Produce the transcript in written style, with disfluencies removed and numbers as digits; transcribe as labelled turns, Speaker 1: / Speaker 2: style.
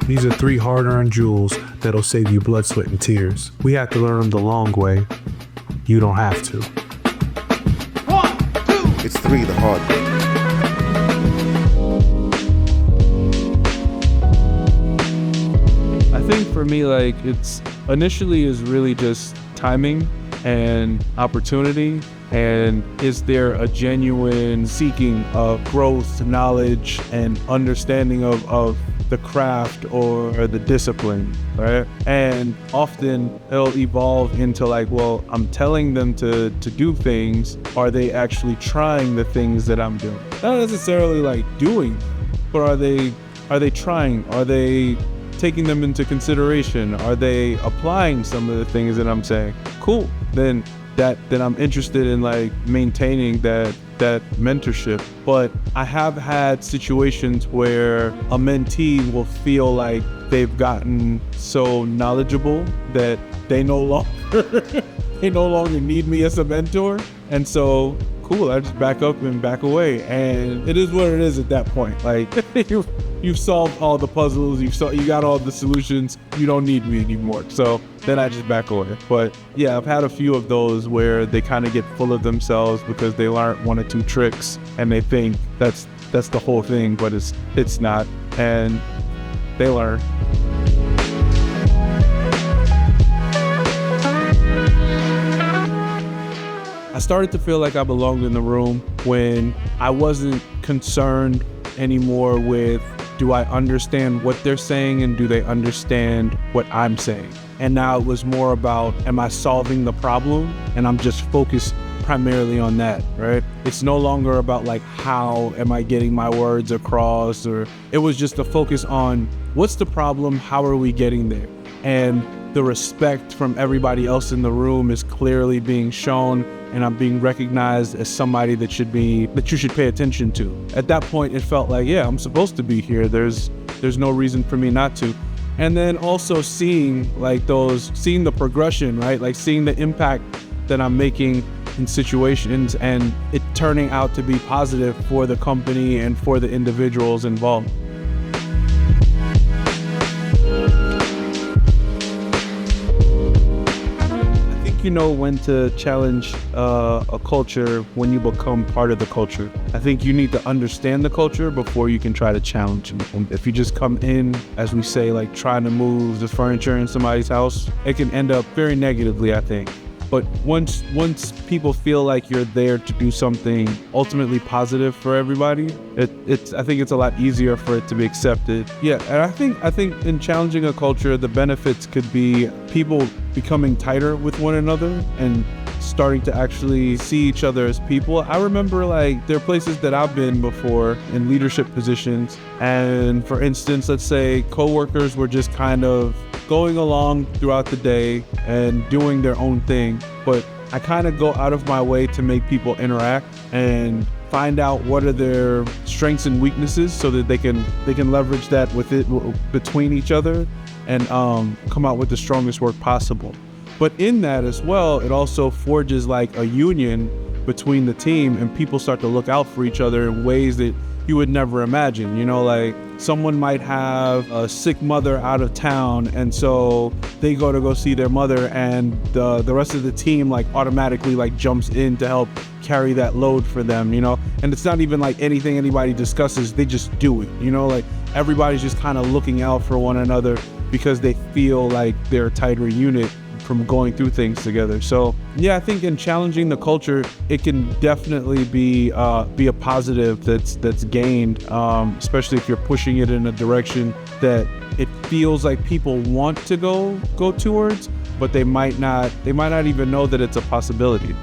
Speaker 1: These are 3 hard-earned jewels that'll save you blood, sweat, and tears. We have to learn them the long way. You don't have to.
Speaker 2: 1, 2.
Speaker 3: It's 3 the hard way.
Speaker 4: I think for me, like, it's initially is really just timing and opportunity. And is there a genuine seeking of growth, knowledge, and understanding of the craft or the discipline, right? And often it'll evolve into like, well, I'm telling them to do things. Are they actually trying the things that I'm doing? Not necessarily like doing, but are they trying? Are they taking them into consideration? Are they applying some of the things that I'm saying? Cool. Then I'm interested in like maintaining that mentorship. But I have had situations where a mentee will feel like they've gotten so knowledgeable that they no longer need me as a mentor. And so cool, I just back up and back away. And it is what it is at that point. Like you've solved all the puzzles, you got all the solutions, you don't need me anymore. So then I just back away. But yeah, I've had a few of those where they kind of get full of themselves because they learned 1 or 2 tricks and they think that's the whole thing, but it's not. And they learn. I started to feel like I belonged in the room when I wasn't concerned anymore with, do I understand what they're saying and do they understand what I'm saying? And now it was more about, am I solving the problem? And I'm just focused primarily on that, right? It's no longer about like, how am I getting my words across? Or it was just a focus on, what's the problem? How are we getting there? And the respect from everybody else in the room is clearly being shown, and I'm being recognized as somebody that you should pay attention to. At that point, it felt like, yeah, I'm supposed to be here. There's no reason for me not to. And then also seeing the progression, right? Like seeing the impact that I'm making in situations and it turning out to be positive for the company and for the individuals involved. You know when to challenge a culture when you become part of the culture. I think you need to understand the culture before you can try to challenge it. And if you just come in, as we say, like trying to move the furniture in somebody's house, it can end up very negatively, I think. But once people feel like you're there to do something ultimately positive for everybody, I think it's a lot easier for it to be accepted. Yeah, and I think in challenging a culture, the benefits could be people becoming tighter with one another and starting to actually see each other as people. I remember like there are places that I've been before in leadership positions, and for instance, let's say coworkers were just kind of going along throughout the day and doing their own thing, but I kind of go out of my way to make people interact and find out what are their strengths and weaknesses so that they can leverage that between each other and come out with the strongest work possible. But in that as well, it also forges like a union between the team, and people start to look out for each other in ways that you would never imagine. You know, like someone might have a sick mother out of town, and so they go see their mother, and the rest of the team like automatically like jumps in to help carry that load for them, you know? And it's not even like anything anybody discusses, they just do it, you know? Like everybody's just kind of looking out for one another because they feel like they're a tighter unit from going through things together. So yeah, I think in challenging the culture, it can definitely be a positive that's gained, especially if you're pushing it in a direction that it feels like people want to go towards, but they might not even know that it's a possibility.